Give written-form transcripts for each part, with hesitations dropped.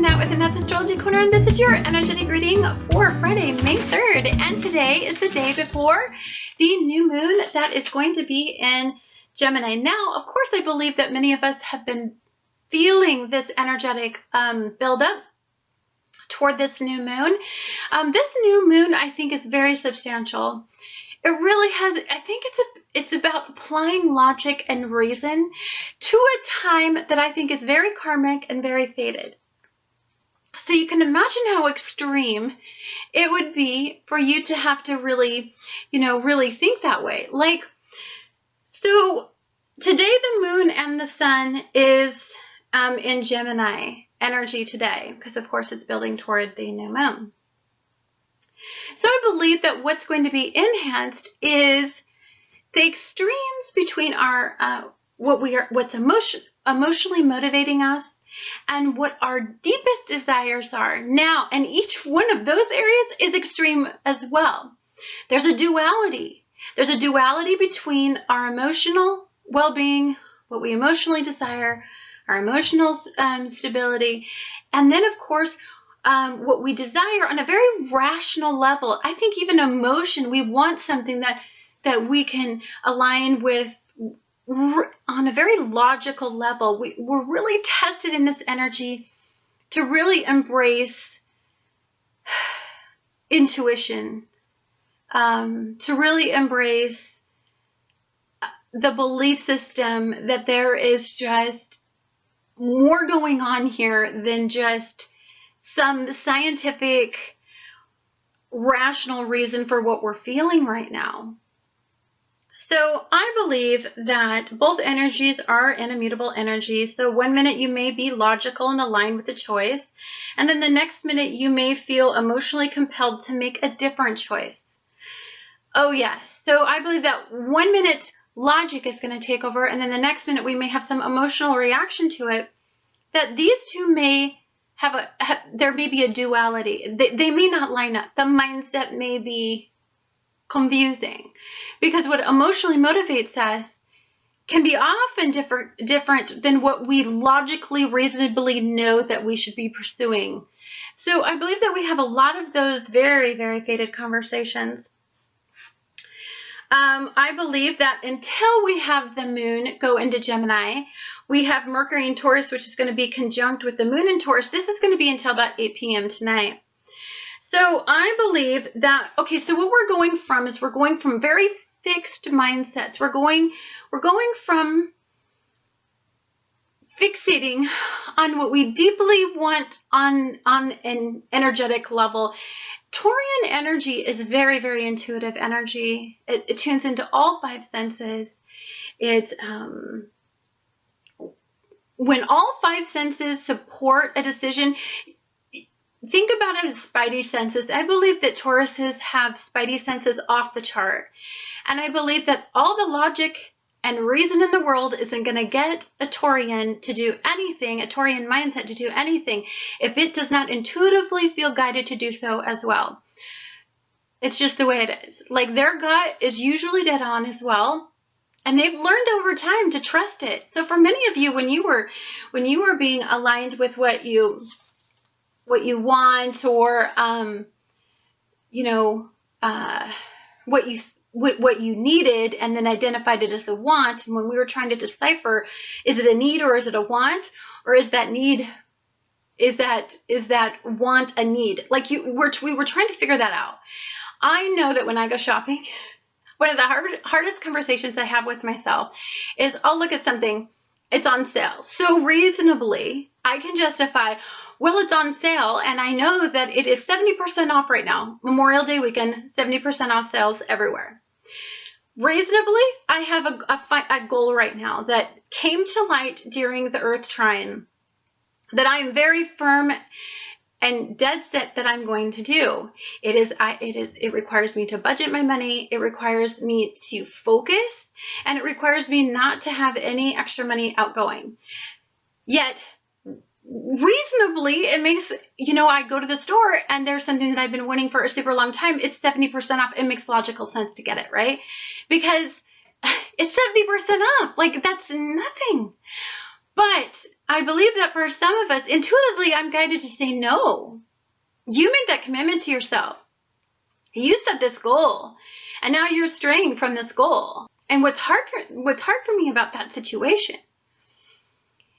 Annette with Annette's Astrology Corner, and this is your energetic reading for Friday, May 3rd. And today is the day before the new moon that is going to be in Gemini. Now, of course, I believe that many of us have been feeling this energetic buildup toward this new moon. This new moon, I think, is very substantial. It really has, I think it's about applying logic and reason to a time that I think is very karmic and very fated. So you can imagine how extreme it would be for you to have to really, really think that way. So today the moon and the sun is in Gemini energy today, because of course it's building toward the new moon. So I believe that what's going to be enhanced is the extremes between our what's emotionally motivating us and what our deepest desires are now. And each one of those areas is extreme as well. There's a duality. There's a duality between our emotional well-being, what we emotionally desire, our emotional stability, and then of course what we desire on a very rational level. I think even emotion, we want something that we can align with on a very logical level. We're really tested in this energy to really embrace intuition, to really embrace the belief system that there is just more going on here than just some scientific, rational reason for what we're feeling right now. So I believe that both energies are in immutable energy. So 1 minute you may be logical and aligned with a choice, and then the next minute you may feel emotionally compelled to make a different choice. Oh yes. So I believe that 1 minute logic is going to take over, and then the next minute we may have some emotional reaction to it. That these two may there may be a duality. They may not line up. The mindset may be confusing, because what emotionally motivates us can be often different than what we logically, reasonably know that we should be pursuing. So I believe that we have a lot of those very, very fated conversations. I believe that until we have the moon go into Gemini, we have Mercury in Taurus, which is going to be conjunct with the moon in Taurus. This is going to be until about 8 p.m. tonight. So I believe that, okay, so what we're going from is we're going from very fixed mindsets. We're going from fixating on what we deeply want on an energetic level. Taurian energy is very, very intuitive energy. It tunes into all 5 senses. It's when all 5 senses support a decision. Think about it as spidey senses. I believe that Tauruses have spidey senses off the chart. And I believe that all the logic and reason in the world isn't going to get a Taurian to do anything, a Taurian mindset to do anything, if it does not intuitively feel guided to do so as well. It's just the way it is. Like, their gut is usually dead on as well. And they've learned over time to trust it. So for many of you, when you were being aligned with what you want, or what you needed, and then identified it as a want, and when we were trying to decipher, is it a need or is it a want, or is that want a need? Like we were trying to figure that out. I know that when I go shopping, one of the hardest conversations I have with myself is I'll look at something, it's on sale. So reasonably, I can justify, well, it's on sale, and I know that it is 70% off right now. Memorial Day weekend, 70% off sales everywhere. Reasonably, I have a goal right now that came to light during the Earth Trine that I am very firm and dead set that I'm going to do. It requires me to budget my money. It requires me to focus, and it requires me not to have any extra money outgoing. Yet, reasonably, it makes, I go to the store and there's something that I've been wanting for a super long time. It's 70% off. It makes logical sense to get it, right? Because it's 70% off. Like, that's nothing. But I believe that for some of us, intuitively, I'm guided to say no. You made that commitment to yourself. You set this goal, and now you're straying from this goal. And what's hard for me about that situation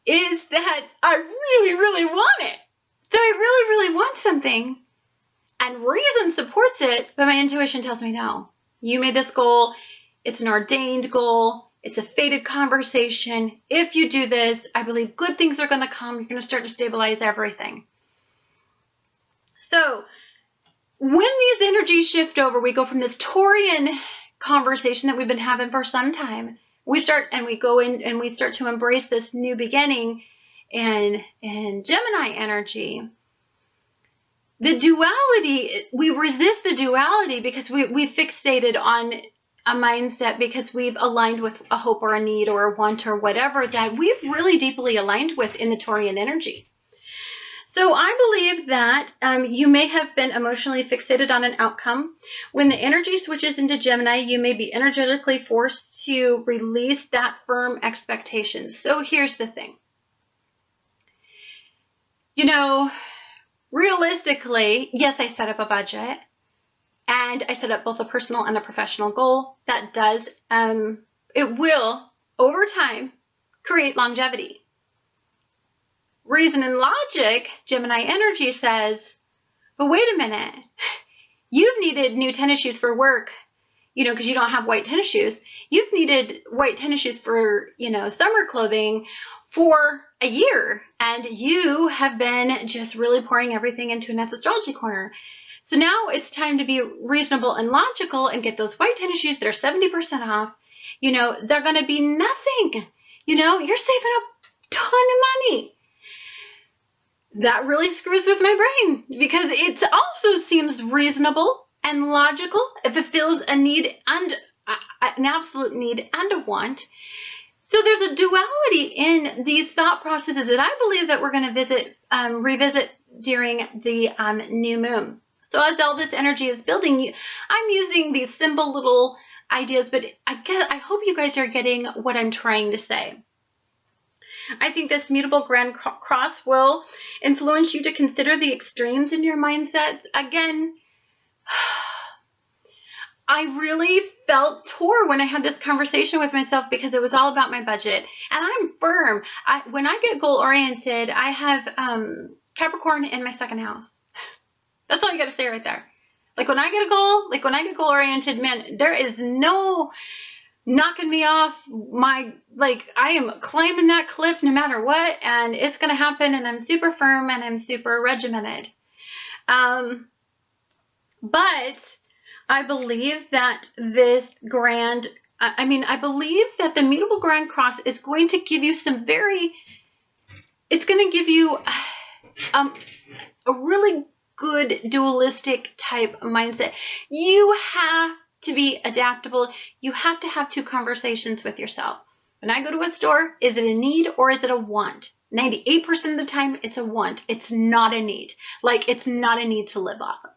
is that I really, really want it. So I really, really want something, and reason supports it, but my intuition tells me no. You made this goal. It's an ordained goal. It's a fated conversation. If you do this, I believe good things are going to come. You're going to start to stabilize everything. So when these energies shift over, we go from this Taurian conversation that we've been having for some time. We start to embrace this new beginning in Gemini energy. The duality, we resist the duality because we fixated on a mindset because we've aligned with a hope or a need or a want or whatever that we've really deeply aligned with in the Taurian energy. So I believe that you may have been emotionally fixated on an outcome. When the energy switches into Gemini, you may be energetically forced to release that firm expectation. So here's the thing. Realistically, yes, I set up a budget. And I set up both a personal and a professional goal. That does, it will, over time, create longevity. Reason and logic, Gemini energy says, but wait a minute. You've needed new tennis shoes for work, because you don't have white tennis shoes. You've needed white tennis shoes for, summer clothing for a year. And you have been just really pouring everything into Annette's astrology corner. So now it's time to be reasonable and logical and get those white tennis shoes that are 70% off. They're going to be nothing. You're saving a ton of money. That really screws with my brain because it also seems reasonable and logical if it fills a need and an absolute need and a want. So there's a duality in these thought processes that I believe that we're going to revisit during the new moon. So as all this energy is building, I'm using these simple little ideas, but I hope you guys are getting what I'm trying to say. I think this Mutable Grand Cross will influence you to consider the extremes in your mindsets. Again, I really felt torn when I had this conversation with myself because it was all about my budget. And I'm firm. When I get goal-oriented, I have Capricorn in my second house. That's all you got to say right there. When I get a goal, when I get goal-oriented, man, there is no knocking me off I am climbing that cliff no matter what, and it's going to happen, and I'm super firm, and I'm super regimented. But I believe that I believe that the Mutable Grand Cross is going to give you it's going to give you a really good dualistic type mindset. You have to be adaptable. You have to have two conversations with yourself. When I go to a store, is it a need or is it a want? 98% of the time, it's a want. It's not a need. It's not a need to live off of.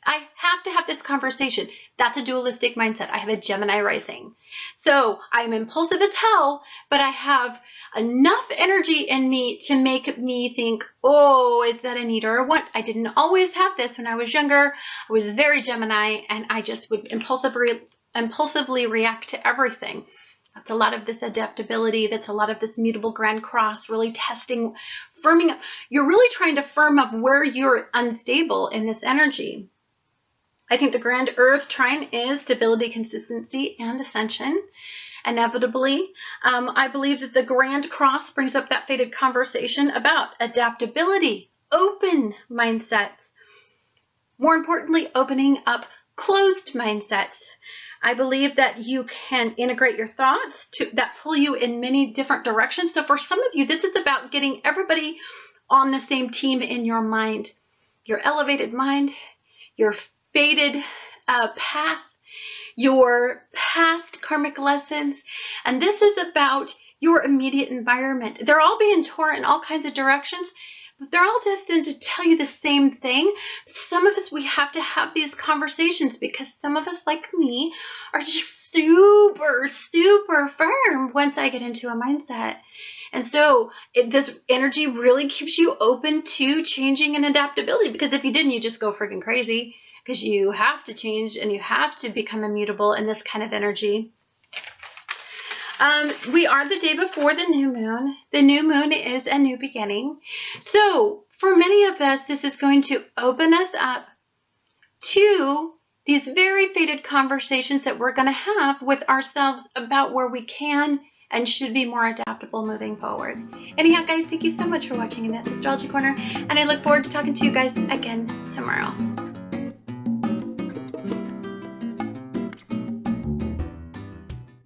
I have to have this conversation. That's a dualistic mindset. I have a Gemini rising. So I'm impulsive as hell, but I have enough energy in me to make me think, oh, is that a need or a want? I didn't always have this when I was younger. I was very Gemini, and I just would impulsively react to everything. That's a lot of this adaptability. That's a lot of this Mutable Grand Cross, really testing, firming up. You're really trying to firm up where you're unstable in this energy. I think the Grand Earth Trine is stability, consistency, and ascension. Inevitably, I believe that the Grand Cross brings up that fated conversation about adaptability, open mindsets. More importantly, opening up closed mindsets. I believe that you can integrate your thoughts that pull you in many different directions. So for some of you, this is about getting everybody on the same team in your mind. Your elevated mind, your fated path, your past karmic lessons, and this is about your immediate environment. They're all being torn in all kinds of directions, but they're all destined to tell you the same thing. Some of us, we have to have these conversations because some of us, like me, are just super, super firm once I get into a mindset. And so this energy really keeps you open to changing and adaptability, because if you didn't, you just go freaking crazy, because you have to change and you have to become immutable in this kind of energy. We are the day before the new moon. The new moon is a new beginning. So for many of us, this is going to open us up to these very fated conversations that we're going to have with ourselves about where we can and should be more adaptable moving forward. Anyhow, guys, thank you so much for watching Annette's Astrology Corner, and I look forward to talking to you guys again tomorrow.